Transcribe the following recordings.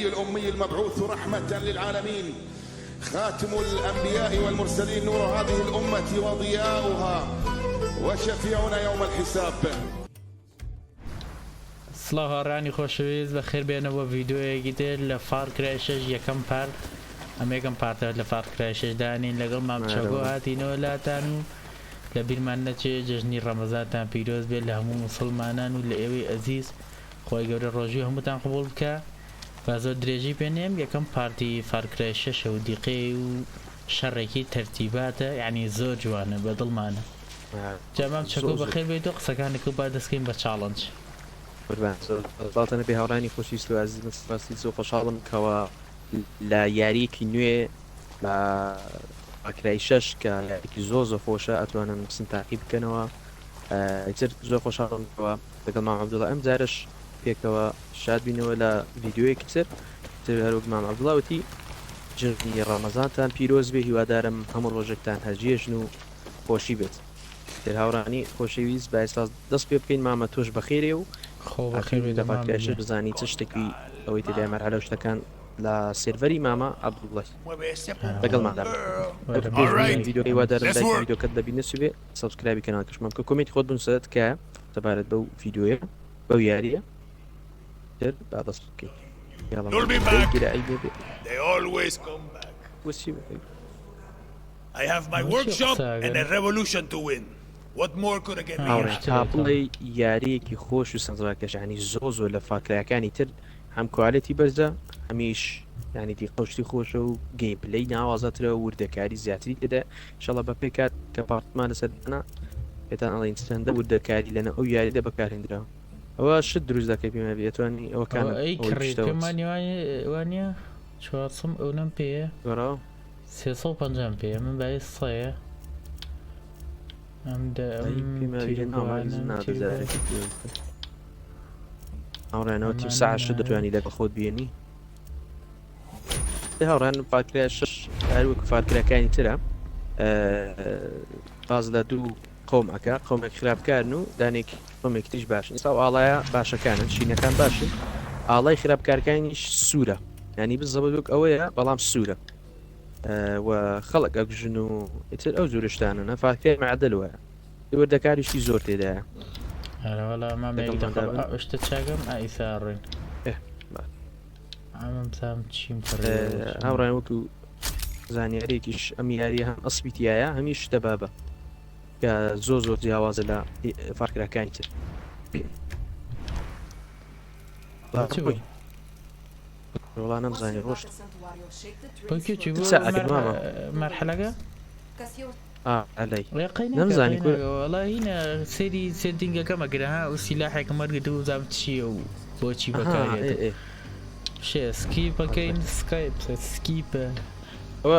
النبي الأمي المبعوث رحمة للعالمين، خاتم الأنبياء والمرسلين، نور هذه الأمة وضياؤها وشفيعنا يوم الحساب. سڵاوڕانی خۆشەویست بە خێر بێنەوە ڤیددیۆیەکی تر لە فار کرای 6 یەکەم پارت. ئەم یەکەم پارتە لە فار کرای 6 دانین لەگەڵ مامچەگۆ هاتینەوە لاتان و لە بیرمان نەچێ جەژنی ڕەمەزانتان پیرۆز بێت لە هەموو مسڵمانان و لە ئێوەی ئەزیز. خۆی گەورە ڕۆژی هەمووتان قبول بکە. با زۆر درێژی پێنێم یەکەم پارتی فار کرای 6 و دیقەی و شەڕێکی تەرتیباتە، یعنی زۆر جوانە بە دڵمانە. جا مامچەگۆ بەخێر بێت و قسەکانێک با دەستکەین بە چاڵنج. باڵتەنە بێ هاوڕانی خۆشیست و عزیز سپاسی زۆر خۆشحاڵم کەوە لە یاریەکی نوێ بە ئاکرای 6 کە یاریکی زۆر خۆشە ئەتوانن قسم تاقی بکەنەوە. تر زۆر خۆشحاڵمەوە لەگەڵ مام عەبدوڵڵا ئەم جارش پێکەوە شاد بینەوە لە ڤیددیۆیەکی تر هەروەک مام عەبدوڵڵاوتی جژنی ڕەمەزانتان پیرۆز بێ. هیوادارم هەموو ڕۆژێکتان هەژێژن و خۆشی بێت. تر هاوڕانی خۆشەویست با ئێستا دەست پێ بکەین مامە تۆش بەخێرێ و دەفاکرێش بزانی چ شتێکی ئەوەی تێدا مەرحەلە شتەکان لە سێڤەری مامە عەبدوڵڵای لەگەڵماندا ڤیددیۆی وادارم ڤیددیۆکەت دەبینێت بێ سەبسکرایبی کەناڵ کەشمان بکە کۆمێنتی خۆت بنووسێت کە دەبارەت بەو ڤیددیۆیە بەو یاریە تر با دەست بکەیت. I have my workshop and a revolution to win. What more could I get me? تاپڵی یاریەکی خۆش و سەنجڕاکەش ینی زۆر لە فاکرایەکانی تر هەم کوالەتی بەرزە هەمیش ینی دی قەشتی خۆشە و گەیمپلەی ناوازەترە و وردەکاری زیاتری تێدا. ئینشەڵڵا بە پێکات کە پارتمان لەسەردانا پێتان ئەڵێن چەندە وردەکاری لەنە ئەو یاریدا بەکارهێنراوە. ئەوە شت دروست دەکەی پێمە بێتوانی ئەوەکان وانە چوارسم ئەو نەم پێە 350 پێ من بای سەیە هاوڕێنەوەتی ساعش دەتوانی لەگە خۆت بێنی. هاوڕێن فاکرای 6 هەروەک فاکرەکانی ترە باز لە دوو قۆمەکە قۆمێک خراپکارن و دانێکی قۆمێک تریش باشن. ئێستا ئاڵایە باشەکانن شینەکان باشن، ئاڵای خراپکارەکانیش سوورە، ینی بزەبک ئەوەیە بەڵام سوورە و خەڵک ئەگژن و ئیتر ئەو زۆرشتانە نەفاکرای معدەل وایە وردەکاریشی زۆر تێدایە. شتە چاگەم ئایساڕێن ئەمەم چیم هاوڕێن وەکو زانیارێکیش ئەم یاریە هەم ئەسپیتیایە هەمیش شتە بابە کە زۆر جیاوازە لە فارکراکانی تر. وڵا نەمزانی ڕۆشت مەرحەلەکە نەمزانی وڵاهینە سێری سێردینگەکەمەگرە ها و سیلاحێکە مەرگت و زام چییە و بۆچی بەکارێت شێ سکیپەکەین سکایپ سکیپە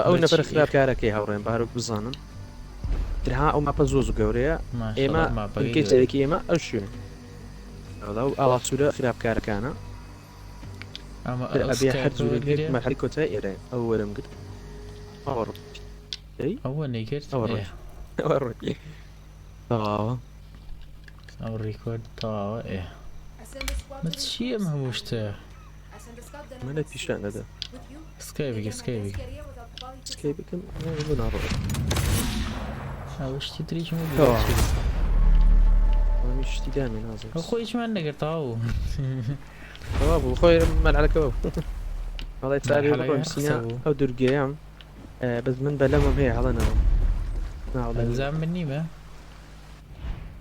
ئەو نەبەر خراپکارەکەی هاوڕێن باروک بزانن. ترها ئەو ماپە زۆر گەورەیە ئێمە کێچێکی ئێمە ئەو شوێن ئەو ئاڵا سوورە خراپکارەکانە ئەبێ هەر زۆر مەرحەلی کۆتای ئێرە ئەو وەرم گرت ئەوە نەیکرد ئەوە ڕۆکی تەواوە ئەو ڕیکۆرد تەواوە چی ئەم هەموو شتە منە پیشان نەدا سکایبێکی سکای بکەم ناڕۆ ئەو شتی تریشم شتی دامی نازم خۆی هیچمان نەگرتاو بوو خۆی مەلعەکەەوە هەڵی چاری سینە ئەو دوورگەیان بەس من بە لەمەم هەیە هەڵەنەوە زان من نیمە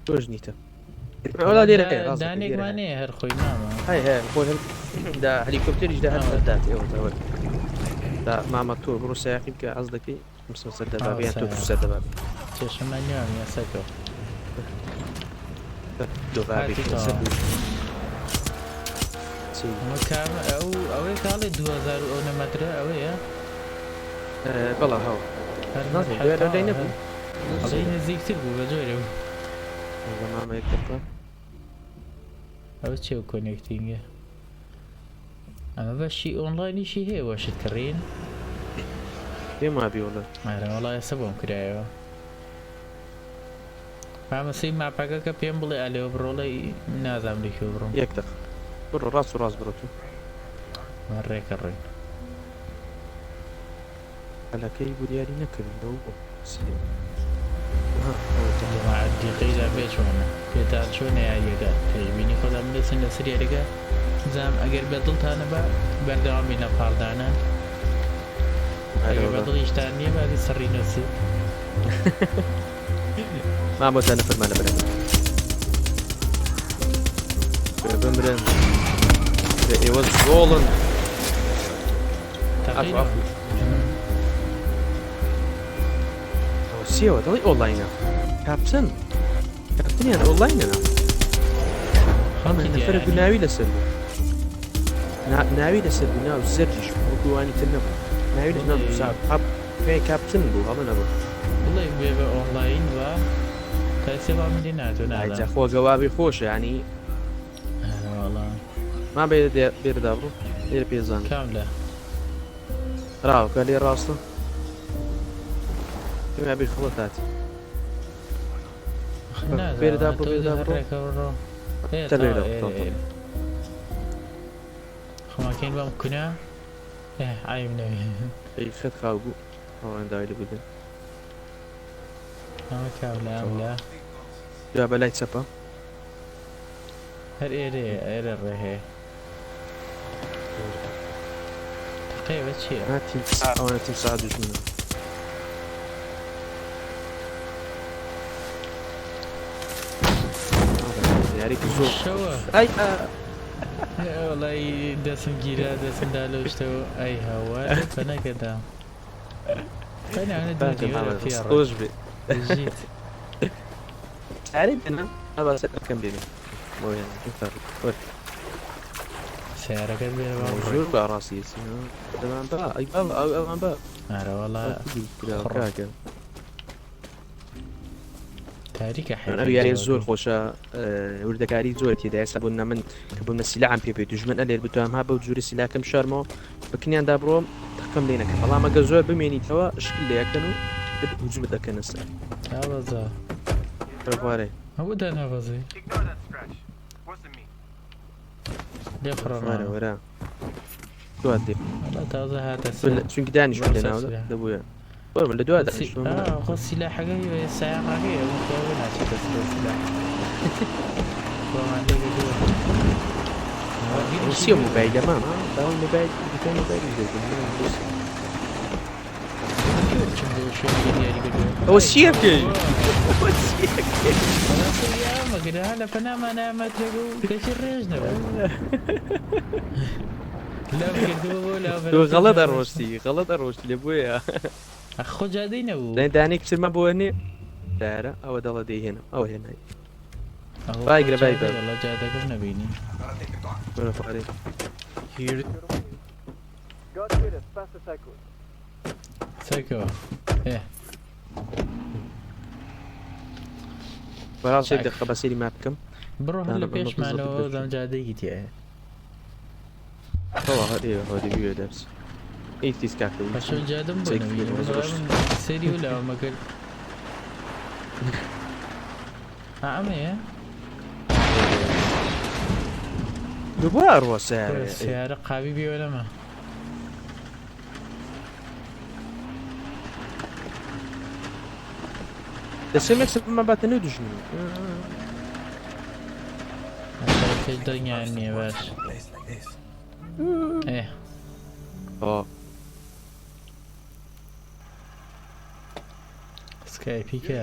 تۆژ نیتە دانێکمانەیە هەر خۆی نامە دا هەلیکۆپتەریشدا هەردات ئێوە دا مامە تۆ بڕۆ سایقی بکە ئەز دەکەی سەردەبابیان تۆ سەردەباب چێشەمان نیوان یاسەکەەوە ئەوەی کاڵێ 2000 ئەو نەمەترە ئەوەیە بەڵا هاو نەبوو نزیکتر بوو بە جۆرە مامەیەکە ئەوە چێ و کۆنێکتینگە ئەمە بەشی ئۆنلاینیشی هەیە وەشت کڕین پێما بیوڵە وڵای ئێستا بۆم کرایەوە مامەسی ماپەکەکە پێم بڵێ ئەلێوە بڕۆڵی نازام لێکێ بڕۆم یەک دەق بڕۆ ڕاست و ڕاست بڕۆ تو ڕێکە ڕێ هەلەکەی بریاری نەکردن لەو دیقەیدا بێ چۆنە پێتا چۆنە یاریەکە پێشبینی خۆدام دەچن لە سریارەکە زام ئەگەر بە دڵتانە بە بەردەوامی لە پاڵدانە ئەگەر بە دڵیشتان نییە بادی سەڕی نووسی مامۆستا نەفەرمانە بەرەن بمرن ئێوە زۆڵن سیەوە دەڵی ئۆنلاینە کاپچن کاپتنیان ئۆنلاینە نەفرە ناوی لەسەر بوو ناوی لەسەر بوو ناو زەرجیش وەکووانی تر نەبوو ناوی لە ناو پێ کاپچن بوو هەڵە نەبوو بڵێ بێ بە ئۆنلاین وە کەسێ با مندی ناتۆ ئایجا خۆگەوابی خۆشە ینی ما بێرەدا بڕوو لێرە پێزان کام لە ڕاوکە لێ ڕاستە پێما بیر خڵە تاتی بێرەدا بڕوو بێرەدا بڕوو خۆماکەین بەم کونە ئایم نەوێ خەت خاو بوو ئەوەنداوی لە بودن ئەمە کام لە ئەم لە جا بەلای چەپە هەر ئێرە ڕێ هەیە تقیبە چییە؟ ئەوانە تیم سا دوژمنە یاریکی زۆر شەوە ئای وڵی دەسم گیرا دەسمدا لە شتەوە ئەی هەوا فەنەکەدا خۆش بێ ساری بێنە ئەباسە ئەەکەم بێنێ سیارەکەت بێنە زۆر بە ڕاستیسی دەمان بە ئەی ئەوان بە ئارەوەڵا تاریکە یاری زۆر خۆشە وردەکاری زۆر تێدا ئێستا بوون من کە بوومە سیلاعم پێ بێت دوژمن ئەلێر بتوام ها بە جووری سیلاکەم شەرمەوە بکنیاندا بڕۆم تەقەم لێ نەکەم بەڵام ئەگە زۆر بمێنیتەوە شکل لێەکەن و هجومت دەکەنە سەر ڕێ هەموو داناوەزی لێ فڕۆمانە وەرە دوات دێ تازە هاتە چونکی دانیش لێناوە دەبووە وەرە لە دوات خۆ سیلاحەکەی سایاقەکەی ناچێتە سیلاح سی موبایلە ماما داوای موبایل دیکە موبایلی ئەوە سیەکەی مەگرا لە پەنامان ئامادەگە و کەسی ڕێژ نەبە غەڵەت ئەڕۆشتی غەڵەت ئەڕۆشتی لێ بۆیە خۆ جادەی نەبوو دانی کچمە بۆ هەنێ دارە ئەوە دەڵە دەیهێنم ئەوە هێنای باگرە بای بە لە جادەکەم نەبینی سەرکەوە بەڕاستێک دەقە بەسەری ما بکەم بڕۆ هەر لە پێشمانەوە دەم جادەیەکی تایە هەدەبیێ دەرس ئیتیس کاکە پەشۆ جادەم بۆ سەری و لاوەمە کرد ئەمەیە دووبە ئەڕوە سیارە قاوی بێوە لەمە دەسێمێک سەرمە باتە نێو دوژمن پێش دڵنیان نییە باش سکایپیکە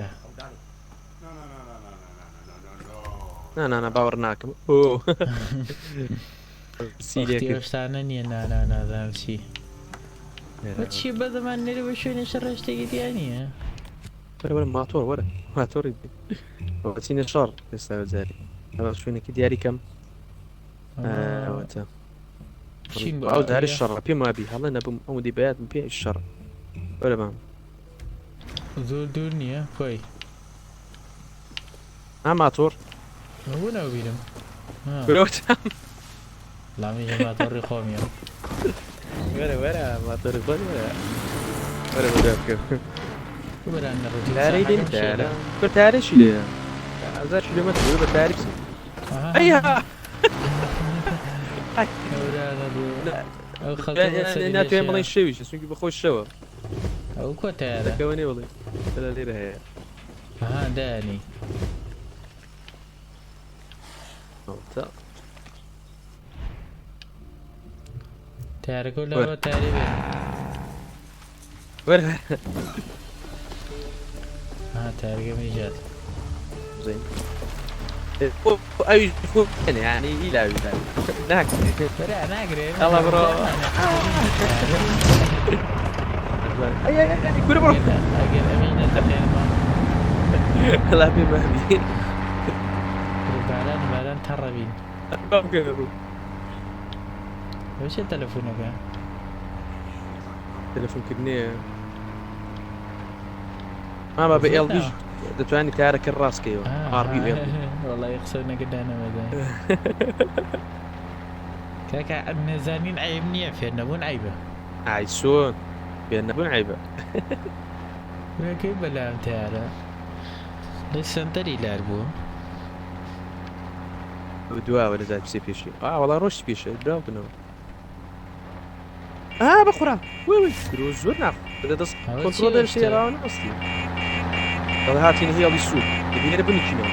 نانە باوەڕ ناکەم سیشتانە نییە نازانم چی چی بەدەمان نێرە بە شوێنە شەڕ شتێکی دیان نییە وەرە ماتۆر وەرە ماتۆری چینە شەڕ ئێستا جاری ئەوە شوێنێکی دیاری کەم ئەو داری شەڕە پێم وابی هەڵە نەبووم ئەو دیبات پێ شەڕ وەرە بام زۆر دوور نییە خۆی ماتۆر بوو ناوبیرم لامیژە ماتۆڕی خۆمیە وەرە ماتۆری خۆ وەرە بەکە تارەی دێن تارە کە تارێکی لێ 1000 کیلومتر بە تاریک ئەو خەڵکە ناتوێن بڵێن شەویش چونکی بەخۆش شەوە ئەو کۆ تایارە دەکەوەنێ بڵێ لە لێرە هەیە ئەها دانی تا تارەکە لەوە تاری بێ وەرە تارگە میژات زين اي يعني لا لا ناكل برا ناقري الله برو اي كل برو اجل امين الدخيل لا بما بي بالان تربين وش تلفونك تلفون كدني ما بي ال بي دەتوانانی تارەکە ڕاستکەوە والله يخسرنا قدانا مدى كاكا نزانين عيب نية فين نبون عيبة عيسون فين نبون عيبة كيف بلا تارة ليس انتري لاربو دواء ولا زاد بسي بيشي والله روش بيشي دراو بنو بخورا وي دروز زور ناخذ بدأ تص كنترول الشيء راون أصلي هاتين هي اللي السوق تبي أنا بني كيلو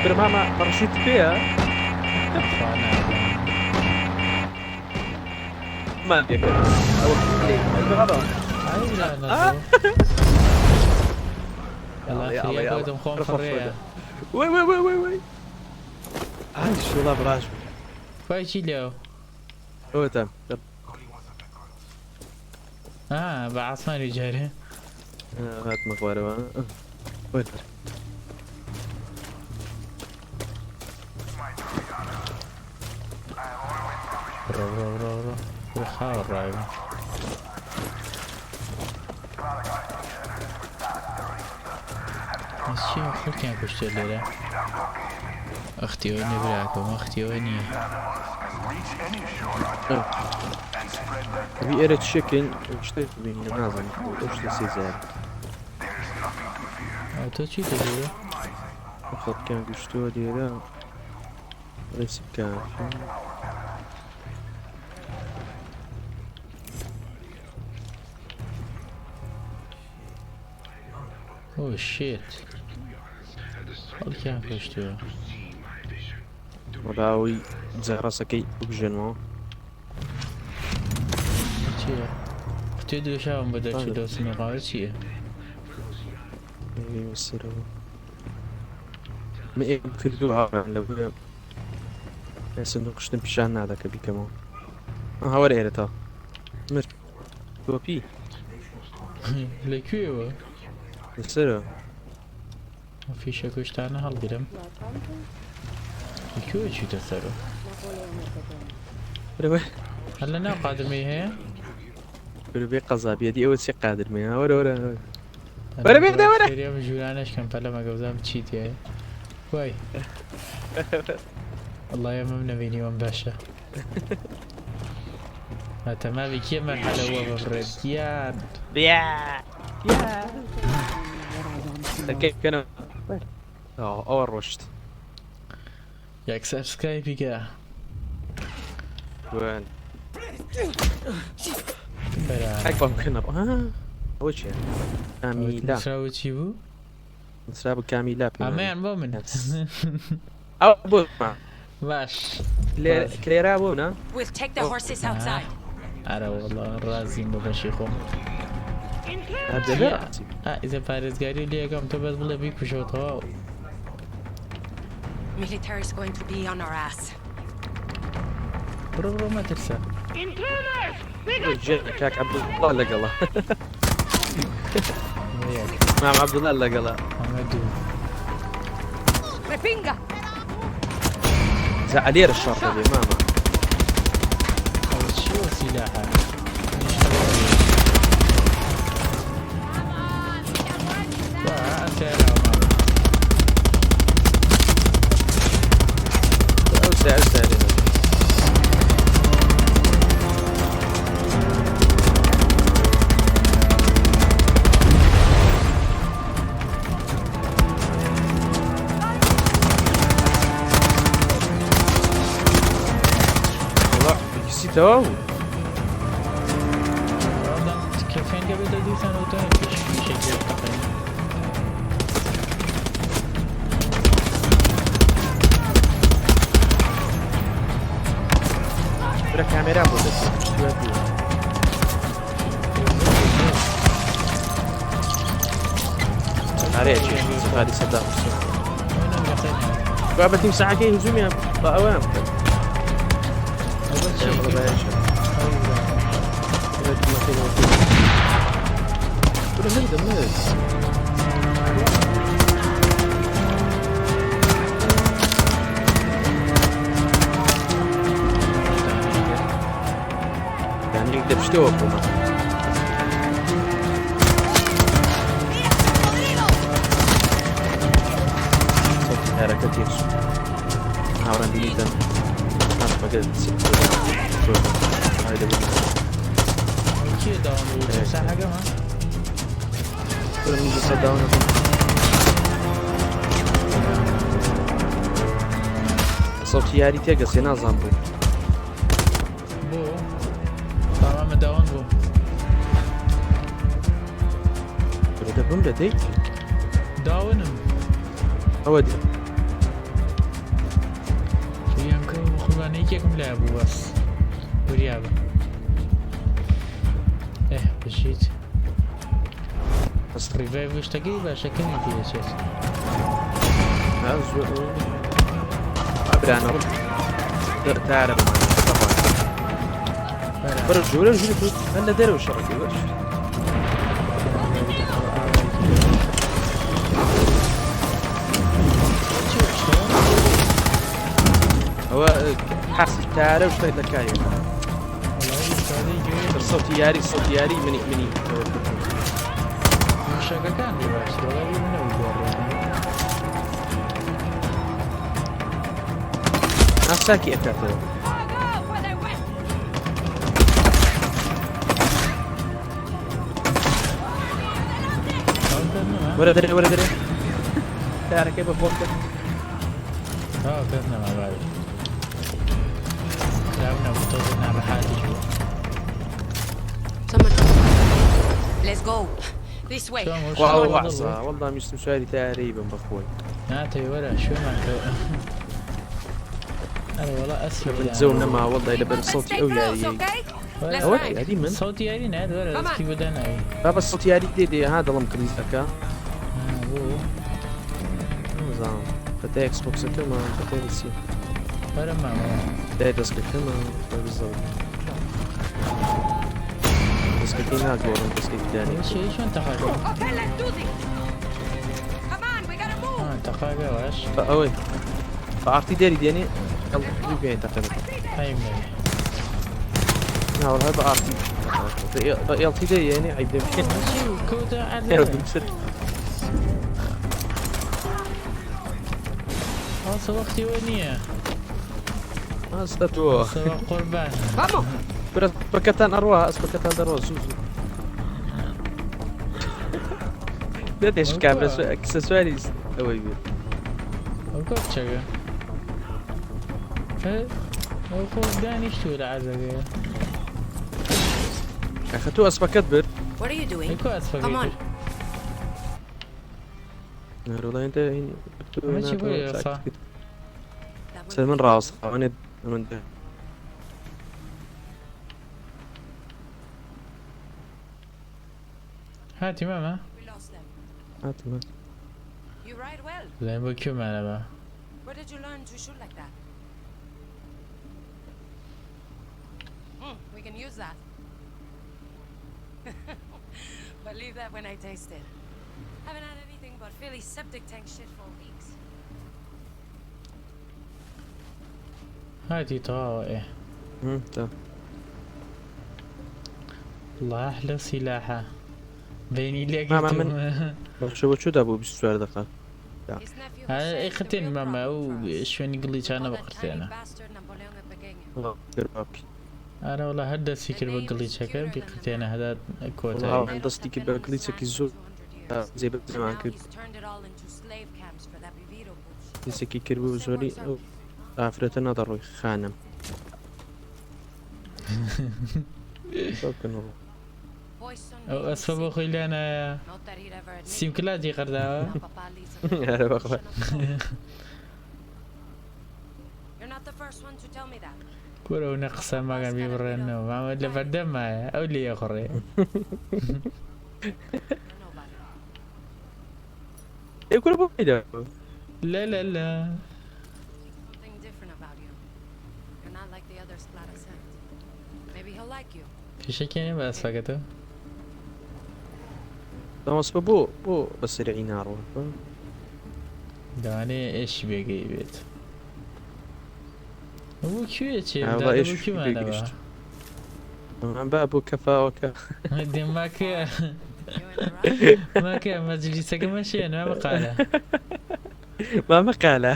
ترى ماما برشيت فيها ما بيك هذا الله يا ولد مخون خريه وي عايش والله براش كويس له هو تم بعصاني جاري هات مقبرة وين رو خاور رايب الشيء خلك يعني كشت الليلة اختيوني براكم اختيوني في إيرة شكل اشتريت من نازل وش سيزار تو چی داری؟ خب كان قشتو ديرا ليس كان اوه شيت خب كان قشتو وراوي زغرسكي بجنمو چیه؟ اختیو دوشم بده چی دوست نقاوه چیه؟ يمسره ما كردوها لو صندوق قشتن بيشان هذاك بي كمان هاو ريرتا مر كوبي لكيو يسره ما في شكوش تاعنا هالقدم لكيو شو تسره روح هلا نا قادمي هي بي قضا دي اول شي قادر منها ورا ورا اليوم جولانش كان بلا ما قبضان بتشيت يا واي والله يا ممنا بيني وان باشا هذا ما بكي مرحلة هو بفرديان يا كيف كانوا اول رشت ياك سبسكرايب يا وين اكبر ممكن وش يعني كاميلا نسراوي تشيبو نسراب كاميلا امان بومن او بوما باش كليرا بونا We'll take the horses outside. أرى والله رازين ببشيخهم هذا لا إذا بارزگاری ليه قام تو بس بلا بيكو شوطها Military is going to be on our ass. برو ما ترسى كاك عبد الله لقلا نعم عبد الله لقلا محمدو Repinga! زعلير الشرطة دي ماما شو سلاحه سعر والله نسيته كان قبل 2 سنة وتاني شكل تقريبا. برا كاميرا بودت شو هدي عليك هذه صدام وين القصيم؟ قابل تيم ساعة كي هجوم يا بأوام أول شيء والله بايش كله مهد يعني يقدر يشتوك وما صوت حركة كتير حاورا بيجدا ناس ما قدرت هاي كي داون ساعة كمان. كل من يجي صداونا صوت ياري تيقص ينظم بو بو تمام داون بو. بريدا بمرة ديك داونم أودي يمكن خلاني كيكم لعبوا بس وريابة. إيه بشيت بس ريفايف وش تقريبا شكلني فيه شيء. هازو أبرانا تعرف برجو رجو أنا ديرو شرقي وش هو حاسس تعرف شوي ذكاء الصوت ياري مني شكل كان ريفايف والله من أول نفسك أكثر ولا دري تعرف كيف أفوتك كنا مع بعض لعبنا بطولنا بحالي شو. Let's go. This way. والله مش مشاري تقريبا بأخوي نعطي ولا شو معك. أنا والله أسف بنزونا مع والله إذا بين صوتي أو ياري أول هذه من صوتي ياري ناد ولا كيف بدنا أي. بابا الصوت ياري دي هذا لم كريز ذكاء نظام فتى إكس بوكس كما فتى نسي ولا ما ده دسك كما بالضبط دسك كنا جورن دسك تاني شيء شو أنت خاجة. Okay, let's do this. Come on, we gotta move. أنت خاجة واش. فأوي فعرفتي داري دياني يلا يبين تقريبا هاي مني. نعم هذا عرفتي يلا تيجي يعني عيب يمكن شو كودا يلا على. بنصير وقتي وينية. استوى سواء قربان. Vamos. بس بكتان أروح أسبكتان أروح سوسو ده إيش كامل أكسسواريز أوي بير وقت شجع. وخو داني شو العزقة. أخذتوا أسبكت بير What are you doing? يكو أسفق. Come on. والله أنت هنا ماشي بوي صح. سلمان راس أنا من ده هاتي ماما. We lost them. هات You ride well. لا بكيو معنا بقى. Where did you learn to shoot like that? We can use that. But leave that when I taste it. Haven't had anything but Philly septic tank shit for weeks. هاتي طاوة. تمام الله أحلى سلاحة. بيني اللي ما شو ده أبو بالسؤال دقة His nephew أنا Hussein is the إختين real ماما problem for us. وشويني قليت أنا All that بقرتي tiny أنا. bastard Napoleon Pequeño. والله بابي أنا والله هدا سيكر بقليت شكل بقرتي أنا هذا كوتا. والله عند قصدي كده قليتك الزول زي بدي Now معك he's turned it all into slave camps for that Viviro bullshit. نسكي كربي وزوري عفرتنا ضروي خانم ممكن والله poison ئەو made ئەسپە بۆ him خۆی لانایە sick. Not that he'd ever admit سیم it. کلاجی قەرداوە Now Papa leads a هذا بخبر. revolution of thought. You're not the first one to tell me that. کورە و نەقسە ماگەن بیبڕێنەوە مامە لە بەردەمایە ئەو لێ خوڕێ You're nobody. يقول ابو بيدا لا لا لا Something different about you. You're not like the other Splata sent. Maybe he'll like you. فیشەکێنێ بە ئەسپەکەتەوە تماس بو بس العنار دەوانەیە ئێشی بێگەی بێت بۆ کوێ چێ والله ايش کیمانەوە عم بابو كفاوك دێماکە You in a rush? ماکە مەجلیسەکە مەشێن وا بەقالە ما مقالة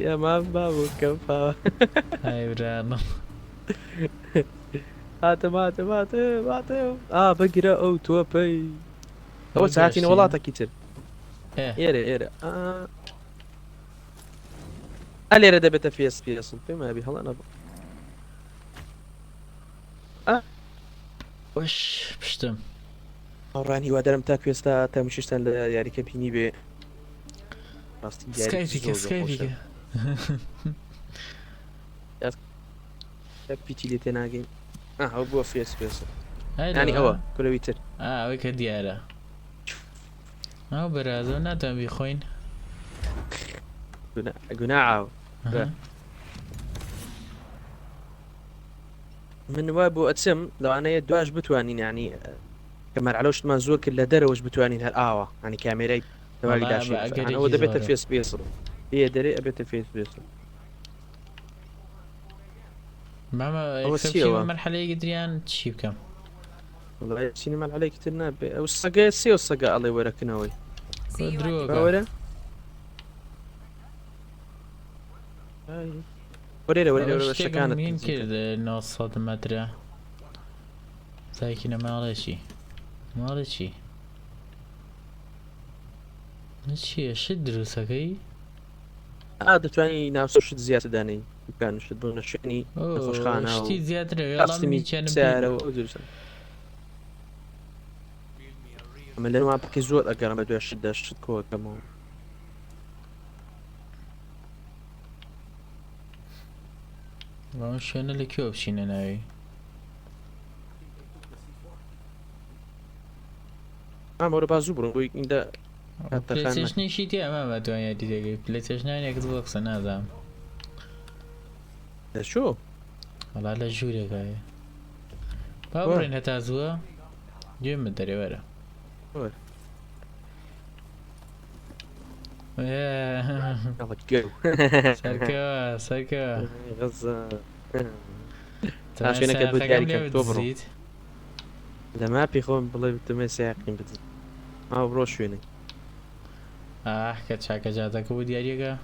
يا ما بابو كفا های برانم هات بقرا او توبي اول ساعتين والله كتير يري اللي رد بيت في اس بي اس ما ابي هلا انا وەش پشتم راني وادرم تاك ويستا تمشيشتن يعني كبيني بي سکایفیکە بيتي لي تناقين هو بو في اس بي اس يعني يعني هو كل ويتر ئەوەی کە دیارە ئەو بەرازە ناتوان بیخۆین قناعه من وابو اتسم لو انا يدواش بتوانين يعني كما علوش ما زور كل دروش بتوانين هالاوا يعني كاميري تبغى داشين انا هو دبيت في اس بي اس هي دري ابيت في اس بي اس ماما هو اكسبشن السيوة. مرحلة يقدريان تشي بكم والله سينما عليك ترنا والصقا سي والصقا الله يورك نوي See you at the دروغا ورا وريرا شكانت مين كانت كده نوصل متر زي كنا ما له شي ماشي شد دروسكي هذا تواني ناس شد زيادة داني كانوا يشدون الشعني نخش خانة شتي زيادة يلا مني كان سعره وزوجة أما لأنه ما بكي زود أقرأ ما دوي الشدة الشد كوه كمان وش انا اللي كيو بشينا ناوي مورا بازو برون بوي إندا بلاي ستيشن شي تي ما تواني دي بلاي ستيشن اكس بوكس انا زعما شو؟ والله لا جوري كاي باورين هتا زوا جيم مدري ورا وين؟ ياه يلا جو سركوا غزة عشان كده بدي عليك أكتوبر إذا ما بيخون بالله بتمي ساقين بتز ما بروش فيني حكت شاكا جاتك ابو دياريكا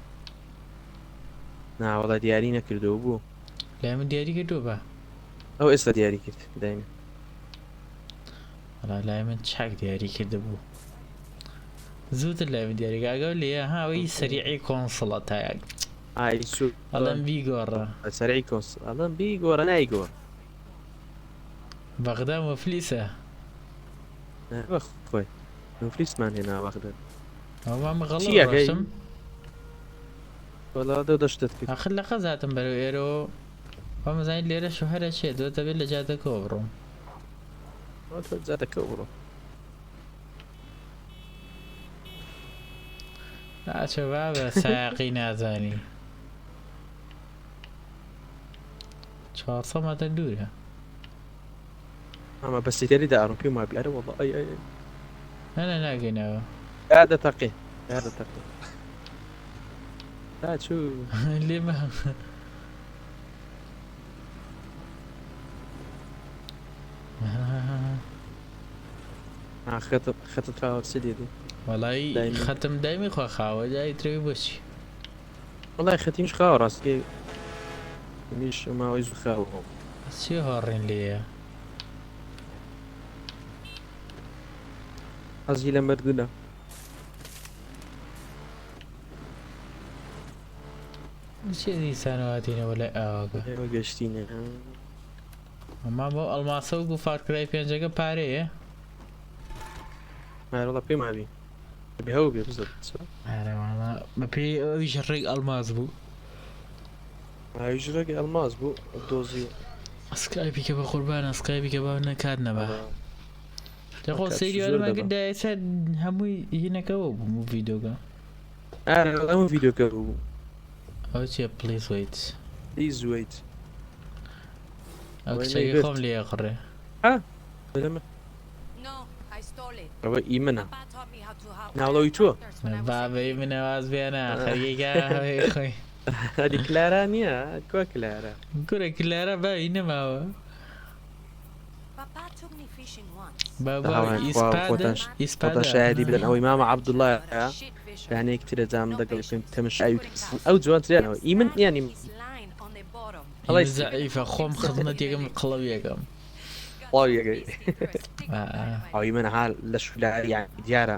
نا والله ديارينا كردو بو لا من دياريكا دوبا أو إسا دياري كرت دايما والله لا من شاك دياريكا دبو زود لا من دياريكا اقول لي ها وي سريعي كونسولا تاعك هاي سو الان بيغور سريع كونس الله بيغور أنا يغور بغداد وفليسة أخ خوي نفليس مان هنا واخد هو ما غلط شيا جاي. رسم والله ده دشتت كده اخر لقا ذاتم برو ايرو هم زين ليرة شو هذا الشيء دو تبي اللي جاتك اوبرو ما تفوت زادك أورو لا شباب ساقي نازاني شو صمة تدورها أما بس تري دارو كيو ما بيعرف والله أي انا لاقينا قاعدة تقي لا شو اللي ما خطط فاول سيدي دي والله دايماً. ختم دايما خو خاوة جاي تري بوشي والله ختي مش خاور راسي مش ما ويزو خاور شو هورين لي قصدي لما تقولها شو ذي سنواتنا ولا اواقع ايوه قشتيني ئەما بۆ ئەڵماسە و فارکرای پێنجەکە پارەیە مارەڵە پێم مابی بێ هەوو بێ بزە ئارەوانە بە پێی ئەویش ڕێک ئەڵماس بوو ژڕێکی ئەلماس بوو دۆزی سکایپیکە بە قوربانە سکایپیکە بە نەکات نەبە دەخۆ سریالمەگەدای سەر هەمووی هینەکەەوە بووم و ڤیدۆگە ئەمە ڤیدۆکە بوو ئەو چیە پلیس ویت پلیز ویت ئەو کچەکە خۆم لێ قڕێ لەمە No, I stole it. ئەوە ئیمنە Papa taught me how to how. ناوڵەوەی تۆ بابەی منەواز بێنە خەریەکە خۆی هەدی کلارا نییە کوا کلارە گورە کلارە باوی نەماوە Papa took me fishing once. بابا خۆتە شایدی بدەن ئەوەی مامە عەبدوڵڵایە Shit fisher. یانەیەک ترە جام دەگەڵ پێم تەمەشاوی ئەو جوانترێنەوە ئیمن یانی His line on the bottom. هەڵی زعیفە خۆم خزمەت یەکەم قڵەو یەکەم قڵاویەکەی Sticker. ئەوی منە لە شولاری دیارە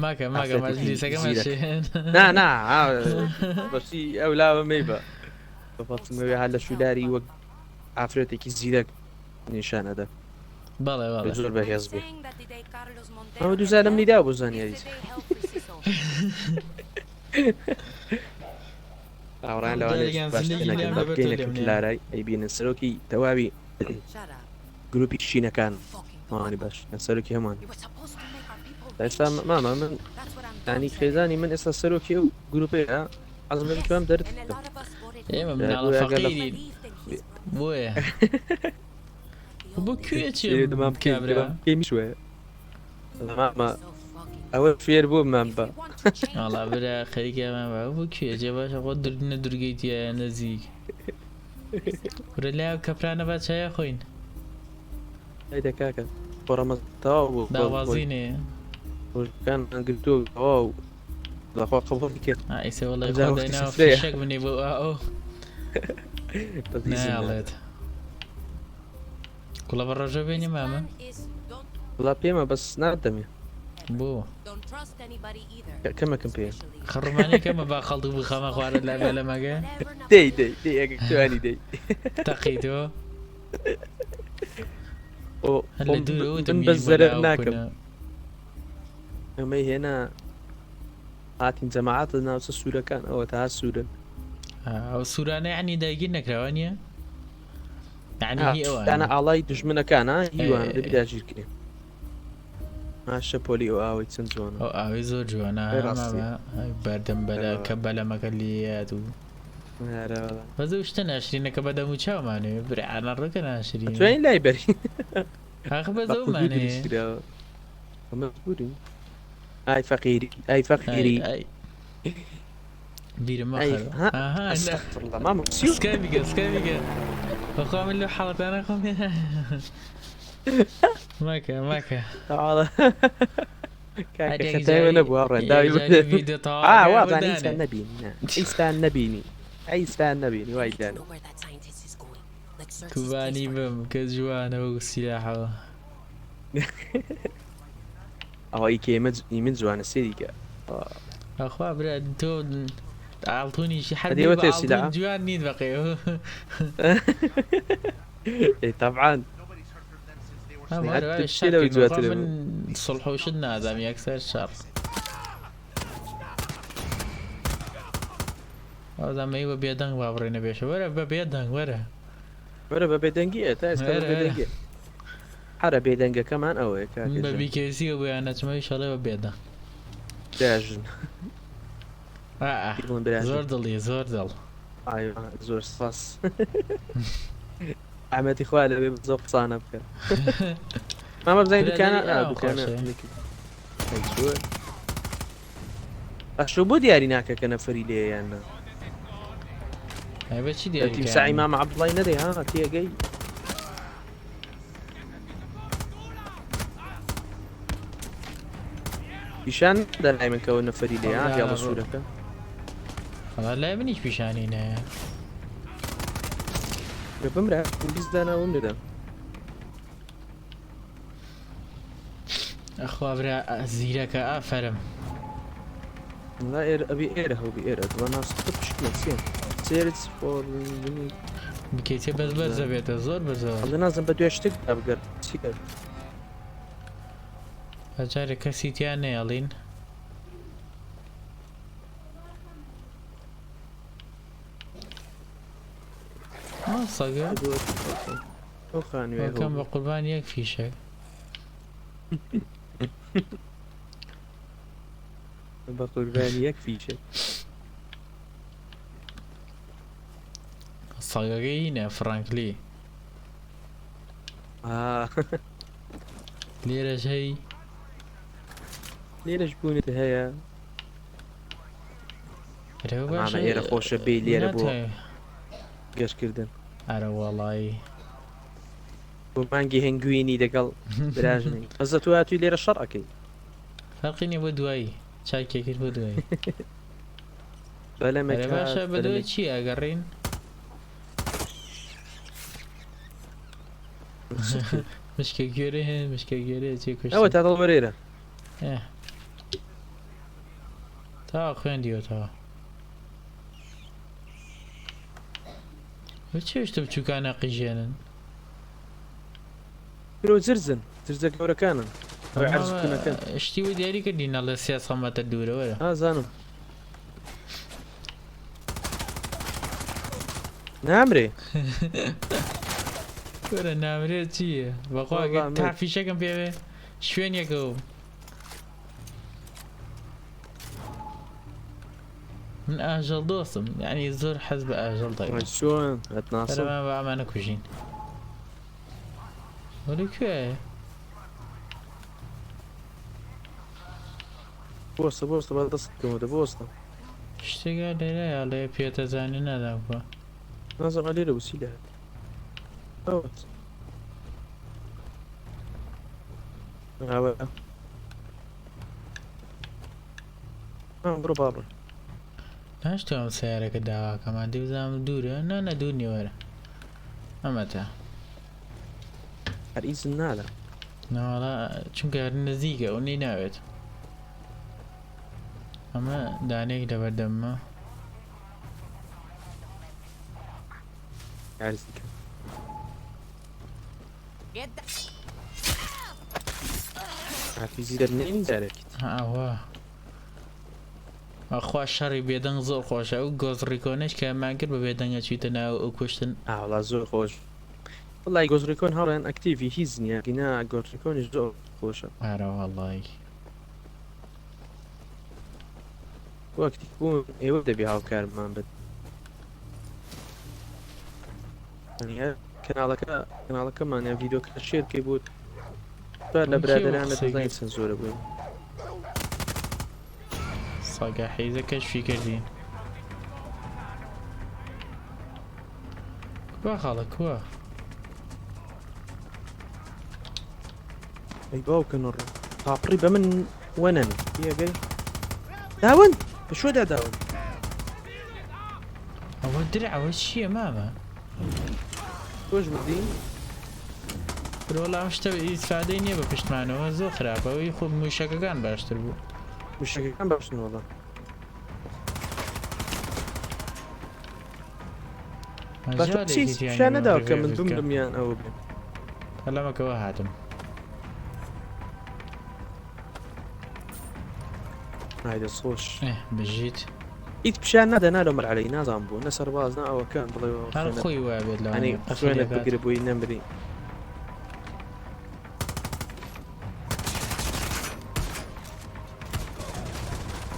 ماکە مەجلیسەکە مەشێن نا بەچی ئەو لاوە مەی بە بەڵمەوێ هەر لە شولاری وەک ئافرەتێکی زیرەک نیشانەدە بەڵێ بەڵێ زۆر بەهێز بێ Saying that the day Carlos Montero ئەمە دووزارم نیدا بۆ is زانیاری the day hell freezes off. ئاوڕان لەوانێت باشترەکەن بەبگەینەکە کلارای ئەیبینن سەرۆکی تەواوی Shut up. گروپی شینەکان Fucking ماوانی باش سەرۆکی هەمان You were supposed to make our people. ئێستا ماما من That's what I'm ینی doing. خێزانی من ئێستا سەرۆکی ئەو گروپەیە حەزم لە بتوانم دەرت And a lot of us voted ئێمە for مناڵە فەقیرین believed in his بۆیە the بۆ old کوێ days. چی کابرا پێمی شوێ ماما So fucking. ئەوە فێر بۆ من بە If you want to change, ئاڵا برا خەریکەمە بە بۆ کوێجێ باشە خۆ دردنە دورگەیتیە نزیک ورە لای کەپرانە با چایە خۆین ئەیدە کاکە خۆڕەمە تەواو بوو داوازینێ ڕۆژەکان گرتو ئەو لەخوا قبڵی کرد ئایسێ وەڵی ئەجا وەختی خۆداینا سفرەیە. فشەک بنی بۆ ئەو ناڵێت کوڵە بە ڕۆژە بێنی مامە plan is don't وڵا پێمە بەس نادەمێ بۆ don't trust anybody either. کەمەکەم پێ Especially خڕمانێکەمە با خەڵدو بخەمە خوارە لا بێ لەمەگە whatever دەی ئەگە توانی دەی تەقیتەوە هەر لە دوورەوە من بەس زەرەر ناکەم ئەمەی هێنا هاتین جەماعاتە ناوچە سوورەکان ئەوە تا سوورن ئەو سوورانە عنی داگیر نەکراوە نیە یعنی هی دانە ئەوانە ئاڵای دژمنەکانە هیوان دەبیداگیرکرێن ماشە پۆلی ئەو ئاوەی چەند جوانە ئەو ئاوی زۆر جوانە ڕاستی. بەردەم بەلا کە بەلەمەکە لێات و بەزە شتە ناشرینەکە بەدەم و چاومانێ برعانە ڕەکە ناشرین توانین لای بەری ئاخ بەزەومانێ مەجبورین ئای فەقیری ئای فەقیری بیرم ئای مەخەر مامە سکای بگە بەخوا من لەو حەڵەتانە خۆم ماکە کاکەتەوە نەبووە ڕێنداوی ڤیدیۆ وازان ئیسان نەبینی ئیسان نەبینی ئەیسان نەبینی وای know دانە where that scientist is going. Let's search his کوبانی basement. بم کە جوانە و سیلاحەوە ئەوەی کێمە من جوانە سێریکە ئەخوا برا تۆ ئاڵتونیشی هەدیوە تێسیلا. هەر جوان نیت بەقێەوە طبعاً من سڵحوشت نادام یەکسەر شەڕ ئەوزانمەی بە بێدەنگ با بڕێنە بێشە وەرە بە بێدەنگ وەرە وەرە بە بێدەنگیە تا ئێستا بە بێدەنگیە هەرە بێدەنگەکەمان ئەوەیە بە بیکێسیە بۆیان نەچمەوی شەڵێ بە بێدەنگ داژن زۆر دڵی زۆر دڵ زۆر سپاس ئامەتی خوا لەبێ زۆر قسانە بکە مامە بزانین دوکانە ئەشۆ بۆ دیاری ناکە کە نەفەری لێیانە بەچی تیمساعی مامە عەبدوڵڵای نەدەی ها تێگەی پیشان دەلای من کەەوە نەفەری لێ ها یا بە سوورەکە لای منیش پیشانی نایە بمرە بیستداناوم لێدا ئەخوا برا زیرەکە ئافەرم لا ئێرە ئەبی ئێرە هەوبی ئێرە دڵە ناسکە پشکنە چێن چێرت بکەیتێ بەس بەرزە بێتە زۆر بەزەوە هەڵە نازم بە دوێ شتێکدا بگەر چی کرد هەجارێک کەسی تیان نەیەڵین سەگە ئەو خانوێ وەکەم بە قوربان یەک فیشێک بە قوربانی یەک فیشێک سەگەکەی هینە فڕانکلی لێرەش هەی لێرەش بوونێت هەیە باشە ئێرە خۆشە بێ لێرە بۆ گەشتکردن ئەرە وەڵایی بۆ مانگی هەنگوینی دەگەڵ براژنی ئەزە تو هاتووی لێرە شەڕەکەی فەرقینی بۆ دوایی چاکێکرد بۆ دوایی بەلەمە باشە بە دوای چی ئەگەڕین مشکە گوێرە هەیە مشکە گوێرە چێ کوشت ئەوە تا دڵبەرێرە تا خوێندیوەتەوە چێشتە بچووکانە قیژێنن برۆ زرزن زرزە گەورەکانن شتی و دیاری کردینە لە سیا سەمەتە دوورەوەرە ئازانم نامرێ وەرە نامرێت چییە بەخوا تافیشەکەم پێوێ شوێنێکەوە من ئاژەڵ دۆستم یعنی زۆر حەز بە ئاژەڵ دەکەم چۆن هەتناسە بە ئەمانە کوژین وەلی کوێیە بۆستە بۆستە با دەستکەمەدە بۆستە شتێکا لێرەیە لێ پێتەزانانی نادام بە نازم لێرە وسی لە ئەوت بڕۆ باڕۆ ناشتەوەم سیارەکە داواکەمان دیبزانم دوورە نانە دوور نیوەرە ئەمەتە هەر ئیزن نادا ناوەڵا چونکە هەر نزیکە ئەوەی ناوێت ئەمە دانێک لەبەردەممە حافیزی دەرنێنی جارێکیت ئەوە ئەخوا شەڕی بێدەنگ زۆر خۆشە ئەو گۆزڕیکۆنش کە ئەمان کرد بە بێدەنگە چیتە ناو ئەو کوشتن ئاوڵا زۆر خۆش وڵای گۆزڕیکۆن هەڵیان ئەکتیڤی هیچ نییە گینا گۆزڕیکۆنیش زۆر خۆشە ئارە وەڵای وەکتی بوون ئێوە دەبێ هاوکارمان بێت کەناڵەکەمانیان ڤیدۆکە شێرکەی بوو لە برادرانە دەزای سنزۆرە بووین ساگە حیزە کەشفی کردین کوە خاڵە کووە ئەی باوکە نڕ پاپڕی بە من وەنن یەگەی داون بەشۆدا داون ئەوە درعەوە چییە مامە تۆش بردین برۆڵام شتە ئیسفادەی نییە بە پشتمانەوە زۆر خراپەوەی خۆ موشەکەکان باشتر بوو وشەکەکان باشن وەڵا شان نەداوە کە من بمرمیان ئەوە بێ هەلەمەکەوە هاتم نایدەست خۆش بژیت ئیت پیشان نەدە نادۆ مەرعەلەی نازان بوو نە سەرباز نا ئەوەکان بڵێ هەر خۆی وای بێت ئەنی خوێنێک بگرە بۆی نەمری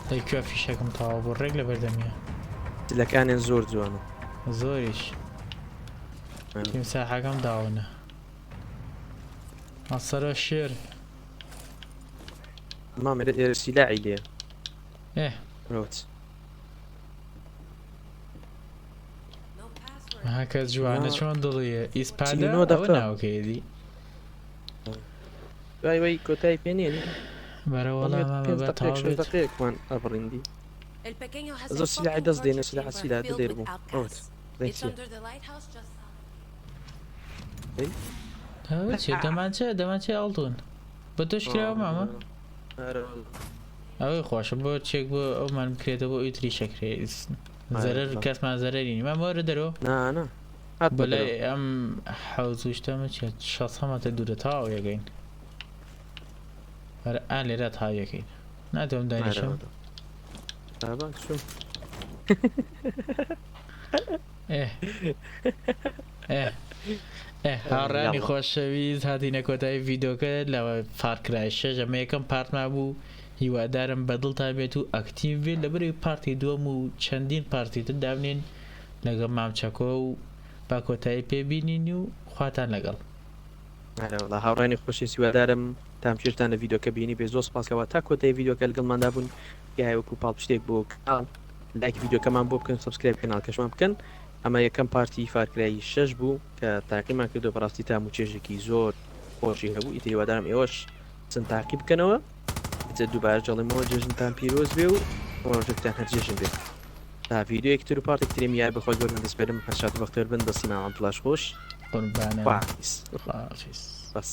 دەی کوێ فیشەکەم تاوا بۆ ڕێک لە بەردەمیە لەکانیان زۆر جوانە زۆریش تیمساحەکەم داونە ئەسەرە شێر مامێرە ئێرە سیلاعی لێ ڕۆت هەکە جوانە چۆن دڵیە ئیسپادە ناوکەیەدی دوای وی کۆتایی پێنێنی بەرەوەڵا مامە دقیقمان ئەبڕیندی زۆر سیلاعی دەست دێنە سیلاع سیلا دەدێر بوو ڕۆت دەمانچێ ئەڵتون بە تۆش کراوە مامە ئەوەی خۆشە بۆ چێک بۆ ئەومان بکرێتەوە بۆ ئیتری شەکرێ زەرەر کەسمان زەرەرینی مامەوەرە دەرەوە نانە بەلای ئەم حەوزوشتەمە چێت 600 دوورە تاو یەکەین ئا لێرە تا یەکەین ناتوانم دانیشم هاوڕانی خۆشەویست هاتینە کۆتایی ڤیدۆکە لەوە فارکرای 6 ئەمە یەکەم پارتما بوو هیوادارم بەدڵتا بێت و ئەکتیڤ بێت لە بەرەوەی پارتی دووەم و چەندین پارتی تر دابنێن لەگەڵ مامچەکۆ و با کۆتایی پێبینین و خواتان لەگەڵ لە هاوڕانی خۆشی سیوادارم تامچێشتان لە ڤیدۆکە بینی بێ زۆر سپاسکەوە تا کۆتایی ڤیدۆکە لەگەڵماندا بوون یاوەکو پاڵپشتێک بۆ کاڵ لایک ڤیدۆکەمان بۆ بکەن سبسکرایب کەناڵکەشمان بکەن ئەمە یەکەم پارتی فارکرایی 6 بوو کە تاقیمان کردو بەڕاستی تا موچێژێکی زۆر خۆشی هەبوو ئیتر هیوادارم ئێوەش چەند تاقی بکەنەوە دووبارە جەڵێمەوە جێژنتان پیرۆز بێ و ڕۆژێکتان هەرجێژن بێت تا ڤیدۆیەک تر و پارتێک ترێم یار بەخۆی گەورن دەسپێرم هەرشات بەختێر بن بەسیماوان پلاش خۆش قوربانە خواحافیز خواحافیز بەس